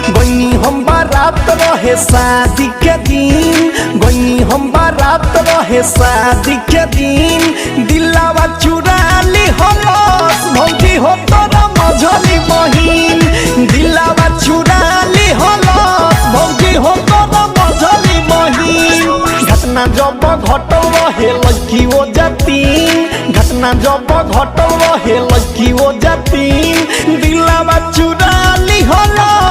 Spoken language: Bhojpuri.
गईनी हम बारात रहे शादी के दिन, गईनी हम बारात रहे शादी के दिन, दिलावा चुरा ली हलस भौजी हो तोरा मझली बहिन, दिलावा चुरा ली हलस भौजी हो तोरा मझली बहिन। घटना जब घटल रहे लड़की वो जातीन, घटना जब घटल रहे लड़की वो जातीन, दिलावा चुरा ली हलस